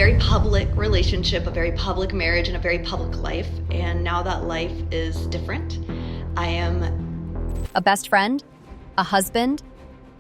very public relationship, a very public marriage, and a very public life. And now that life is different. I am a best friend, a husband,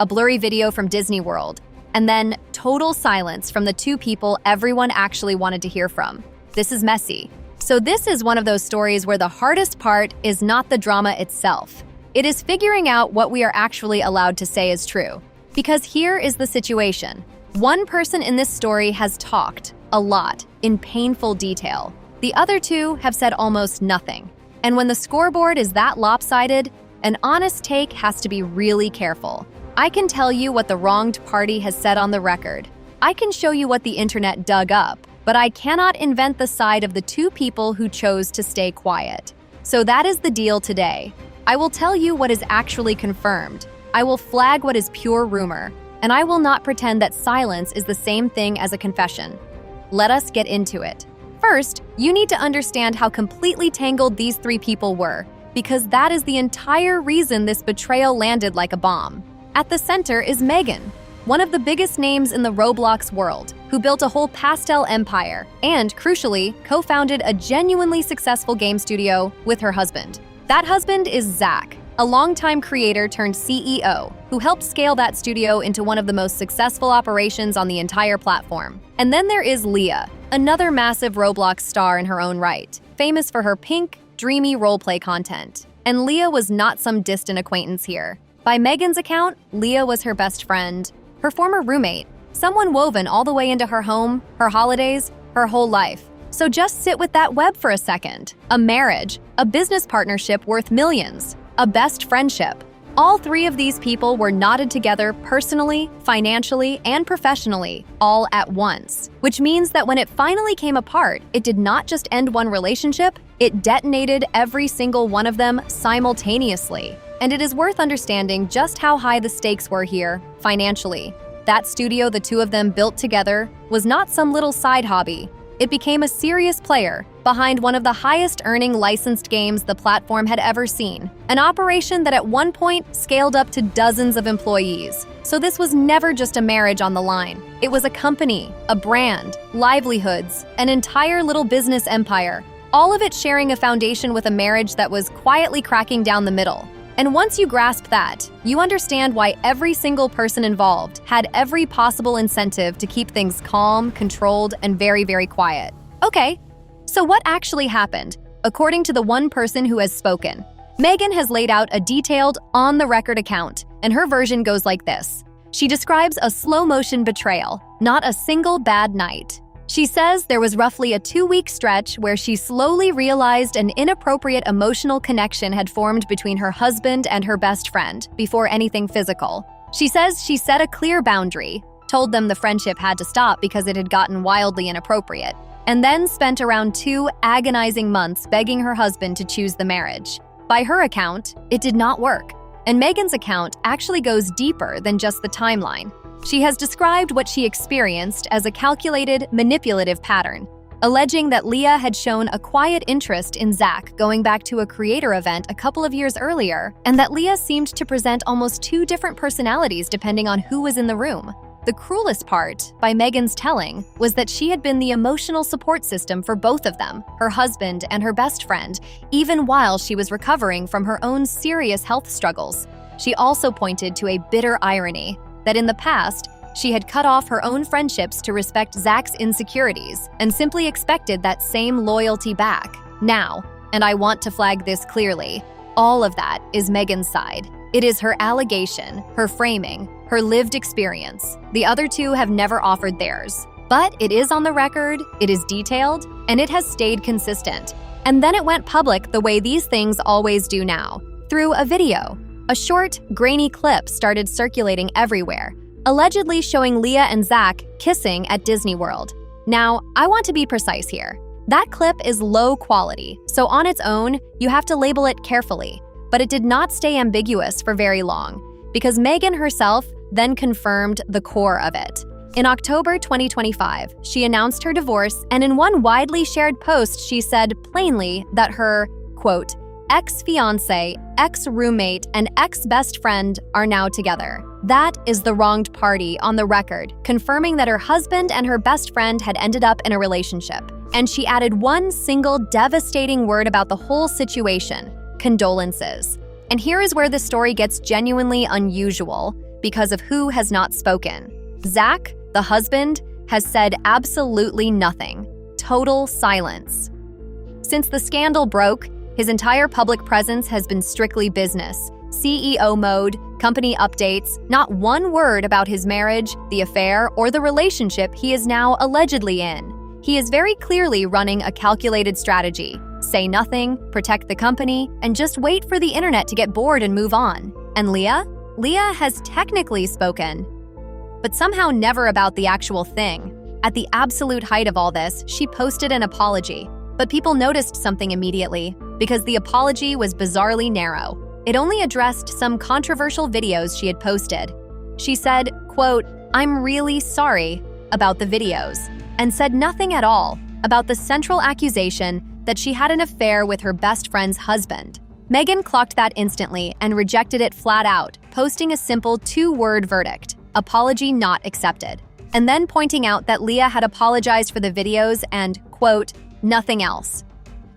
a blurry video from Disney World, and then total silence from the two people everyone actually wanted to hear from. This is messy. So this is one of those stories where the hardest part is not the drama itself. It is figuring out what we are actually allowed to say is true. Because here is the situation. One person in this story has talked a lot in painful detail. The other two have said almost nothing. And when the scoreboard is that lopsided, an honest take has to be really careful. I can tell you what the wronged party has said on the record. I can show you what the internet dug up, but I cannot invent the side of the two people who chose to stay quiet. So that is the deal today. I will tell you what is actually confirmed. I will flag what is pure rumor, and I will not pretend that silence is the same thing as a confession. Let us get into it. First, you need to understand how completely tangled these three people were, because that is the entire reason this betrayal landed like a bomb. At the center is Megan, one of the biggest names in the Roblox world, who built a whole pastel empire and, crucially, co-founded a genuinely successful game studio with her husband. That husband is Zach, a longtime creator turned CEO, who helped scale that studio into one of the most successful operations on the entire platform. And then there is Leah, another massive Roblox star in her own right, famous for her pink, dreamy roleplay content. And Leah was not some distant acquaintance here. By Megan's account, Leah was her best friend, her former roommate, someone woven all the way into her home, her holidays, her whole life. So just sit with that web for a second. A marriage, a business partnership worth millions, a best friendship. All three of these people were knotted together personally, financially, and professionally, all at once. Which means that when it finally came apart, it did not just end one relationship, it detonated every single one of them simultaneously. And it is worth understanding just how high the stakes were here, financially. That studio the two of them built together was not some little side hobby. It became a serious player behind one of the highest-earning licensed games the platform had ever seen, an operation that at one point scaled up to dozens of employees. So this was never just a marriage on the line. It was a company, a brand, livelihoods, an entire little business empire, all of it sharing a foundation with a marriage that was quietly cracking down the middle. And once you grasp that, you understand why every single person involved had every possible incentive to keep things calm, controlled, and very, very quiet. Okay, so what actually happened? According to the one person who has spoken, Megan has laid out a detailed, on-the-record account, and her version goes like this. She describes a slow-motion betrayal, not a single bad night. She says there was roughly a 2-week stretch where she slowly realized an inappropriate emotional connection had formed between her husband and her best friend before anything physical. She says she set a clear boundary, told them the friendship had to stop because it had gotten wildly inappropriate, and then spent around 2 agonizing months begging her husband to choose the marriage. By her account, it did not work. And Megan's account actually goes deeper than just the timeline. She has described what she experienced as a calculated, manipulative pattern, alleging that Leah had shown a quiet interest in Zach going back to a creator event a couple of years earlier, and that Leah seemed to present almost 2 different personalities depending on who was in the room. The cruelest part, by Megan's telling, was that she had been the emotional support system for both of them, her husband and her best friend, even while she was recovering from her own serious health struggles. She also pointed to a bitter irony that in the past, she had cut off her own friendships to respect Zach's insecurities and simply expected that same loyalty back. Now, and I want to flag this clearly, all of that is Megan's side. It is her allegation, her framing, her lived experience. The other two have never offered theirs. But it is on the record, it is detailed, and it has stayed consistent. And then it went public the way these things always do now, through a video. A short, grainy clip started circulating everywhere, allegedly showing Leah and Zach kissing at Disney World. Now, I want to be precise here. That clip is low quality, so on its own, you have to label it carefully. But it did not stay ambiguous for very long, because Megan herself then confirmed the core of it. In October 2025, she announced her divorce, and in one widely shared post, she said plainly that her, quote, ex-fiancé, ex-roommate, and ex-best friend are now together. That is the wronged party on the record, confirming that her husband and her best friend had ended up in a relationship. And she added one single devastating word about the whole situation: condolences. And here is where the story gets genuinely unusual because of who has not spoken. Zach, the husband, has said absolutely nothing. Total silence. Since the scandal broke, his entire public presence has been strictly business. CEO mode, company updates, not one word about his marriage, the affair, or the relationship he is now allegedly in. He is very clearly running a calculated strategy. Say nothing, protect the company, and just wait for the internet to get bored and move on. And Leah? Leah has technically spoken, but somehow never about the actual thing. At the absolute height of all this, she posted an apology. But people noticed something immediately, because the apology was bizarrely narrow. It only addressed some controversial videos she had posted. She said, quote, "I'm really sorry about the videos," and said nothing at all about the central accusation that she had an affair with her best friend's husband. Megan clocked that instantly and rejected it flat out, posting a simple 2-word verdict: apology not accepted, and then pointing out that Leah had apologized for the videos and, quote, nothing else.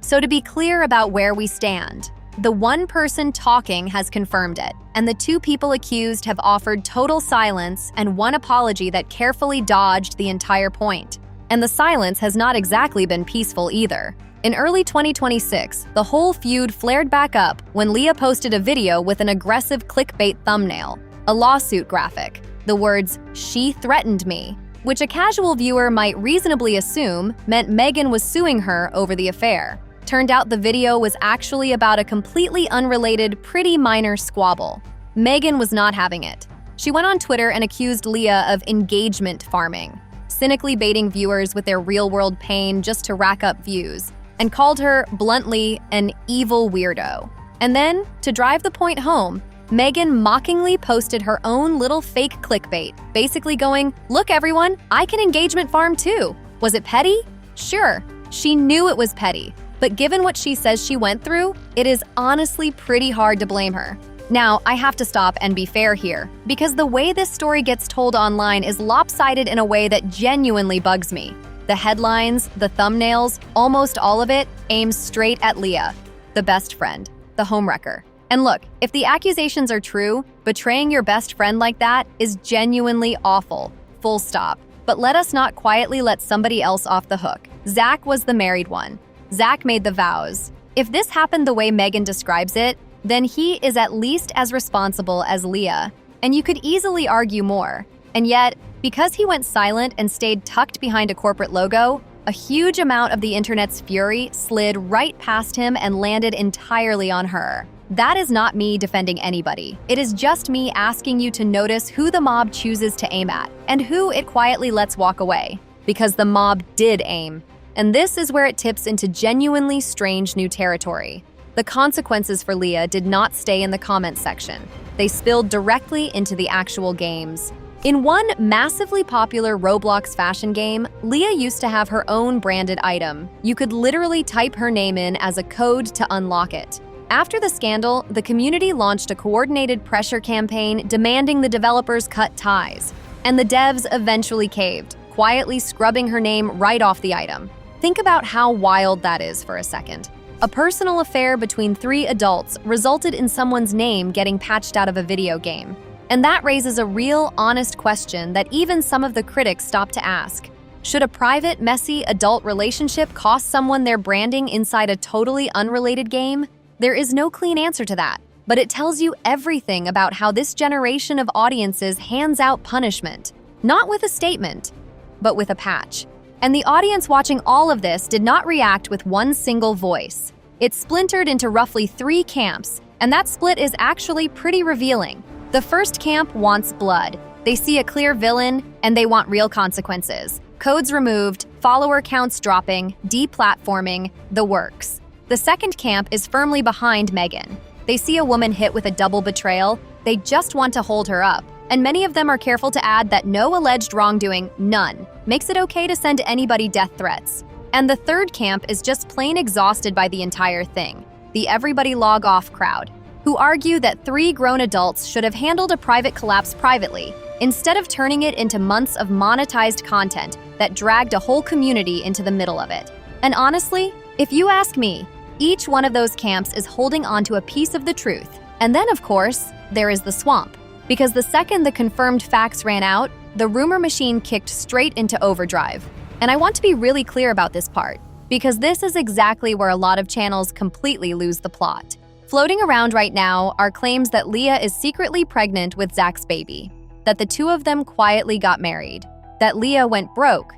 So to be clear about where we stand, the one person talking has confirmed it, and the 2 people accused have offered total silence and one apology that carefully dodged the entire point. And the silence has not exactly been peaceful either. In early 2026, the whole feud flared back up when Leah posted a video with an aggressive clickbait thumbnail, a lawsuit graphic, the words, "She threatened me," which a casual viewer might reasonably assume meant Megan was suing her over the affair. Turned out the video was actually about a completely unrelated, pretty minor squabble. Megan was not having it. She went on Twitter and accused Leah of engagement farming, cynically baiting viewers with their real-world pain just to rack up views, and called her, bluntly, an evil weirdo. And then, to drive the point home, Megan mockingly posted her own little fake clickbait, basically going, "Look everyone, I can engagement farm too." Was it petty? Sure, she knew it was petty, but given what she says she went through, it is honestly pretty hard to blame her. Now, I have to stop and be fair here, because the way this story gets told online is lopsided in a way that genuinely bugs me. The headlines, the thumbnails, almost all of it aims straight at Leah, the best friend, the homewrecker. And look, if the accusations are true, betraying your best friend like that is genuinely awful, full stop. But let us not quietly let somebody else off the hook. Zach was the married one. Zach made the vows. If this happened the way Megan describes it, then he is at least as responsible as Leah. And you could easily argue more. And yet, because he went silent and stayed tucked behind a corporate logo, a huge amount of the internet's fury slid right past him and landed entirely on her. That is not me defending anybody. It is just me asking you to notice who the mob chooses to aim at and who it quietly lets walk away. Because the mob did aim. And this is where it tips into genuinely strange new territory. The consequences for Leah did not stay in the comments section. They spilled directly into the actual games. In one massively popular Roblox fashion game, Leah used to have her own branded item. You could literally type her name in as a code to unlock it. After the scandal, the community launched a coordinated pressure campaign demanding the developers cut ties. And the devs eventually caved, quietly scrubbing her name right off the item. Think about how wild that is for a second. A personal affair between 3 adults resulted in someone's name getting patched out of a video game. And that raises a real, honest question that even some of the critics stop to ask. Should a private, messy adult relationship cost someone their branding inside a totally unrelated game? There is no clean answer to that, but it tells you everything about how this generation of audiences hands out punishment. Not with a statement, but with a patch. And the audience watching all of this did not react with one single voice. It splintered into roughly 3 camps, and that split is actually pretty revealing. The first camp wants blood. They see a clear villain, and they want real consequences. Codes removed, follower counts dropping, deplatforming, the works. The second camp is firmly behind Megan. They see a woman hit with a double betrayal, they just want to hold her up. And many of them are careful to add that no alleged wrongdoing, none, makes it okay to send anybody death threats. And the third camp is just plain exhausted by the entire thing, the everybody log off crowd. who argue that 3 grown adults should have handled a private collapse privately, instead of turning it into months of monetized content that dragged a whole community into the middle of it. And honestly, if you ask me, each one of those camps is holding on to a piece of the truth. And then, of course, there is the swamp. Because the second the confirmed facts ran out, the rumor machine kicked straight into overdrive. And I want to be really clear about this part, because this is exactly where a lot of channels completely lose the plot. Floating around right now are claims that Leah is secretly pregnant with Zach's baby, that the two of them quietly got married, that Leah went broke,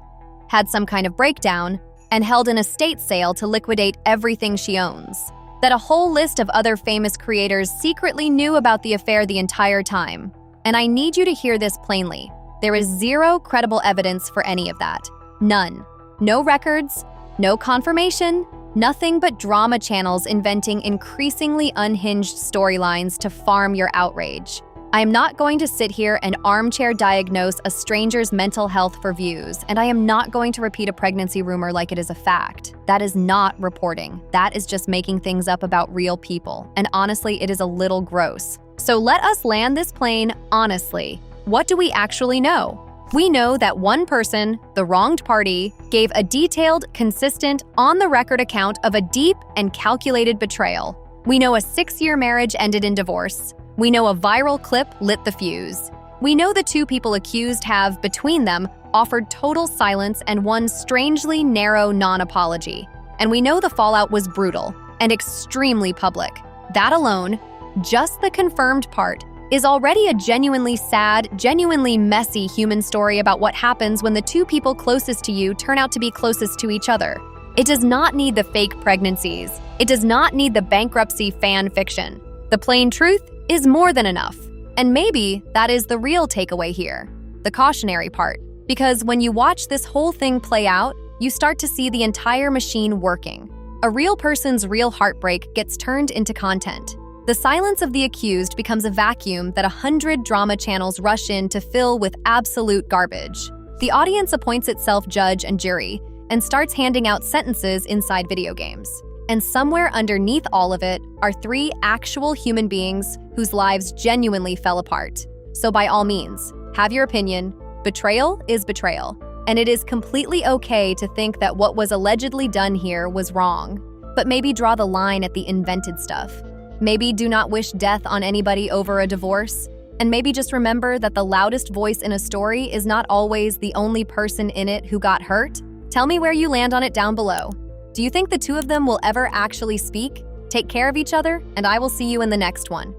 had some kind of breakdown, and held an estate sale to liquidate everything she owns, that a whole list of other famous creators secretly knew about the affair the entire time. And I need you to hear this plainly. There is zero credible evidence for any of that. None. No records, no confirmation, nothing but drama channels inventing increasingly unhinged storylines to farm your outrage. I am not going to sit here and armchair diagnose a stranger's mental health for views, and I am not going to repeat a pregnancy rumor like it is a fact. That is not reporting. That is just making things up about real people. And honestly, it is a little gross. So let us land this plane honestly. What do we actually know? We know that one person, the wronged party, gave a detailed, consistent, on-the-record account of a deep and calculated betrayal. We know a 6-year marriage ended in divorce. We know a viral clip lit the fuse. We know the two people accused have, between them, offered total silence and one strangely narrow non-apology. And we know the fallout was brutal and extremely public. That alone, just the confirmed part, is already a genuinely sad, genuinely messy human story about what happens when the two people closest to you turn out to be closest to each other. It does not need the fake pregnancies. It does not need the bankruptcy fan fiction. The plain truth is more than enough. And maybe that is the real takeaway here, the cautionary part. Because when you watch this whole thing play out, you start to see the entire machine working. A real person's real heartbreak gets turned into content. The silence of the accused becomes a vacuum that 100 drama channels rush in to fill with absolute garbage. The audience appoints itself judge and jury and starts handing out sentences inside video games. And somewhere underneath all of it are 3 actual human beings whose lives genuinely fell apart. So by all means, have your opinion. Betrayal is betrayal. And it is completely okay to think that what was allegedly done here was wrong. But maybe draw the line at the invented stuff. Maybe do not wish death on anybody over a divorce. And maybe just remember that the loudest voice in a story is not always the only person in it who got hurt. Tell me where you land on it down below. Do you think the two of them will ever actually speak? Take care of each other, and I will see you in the next one.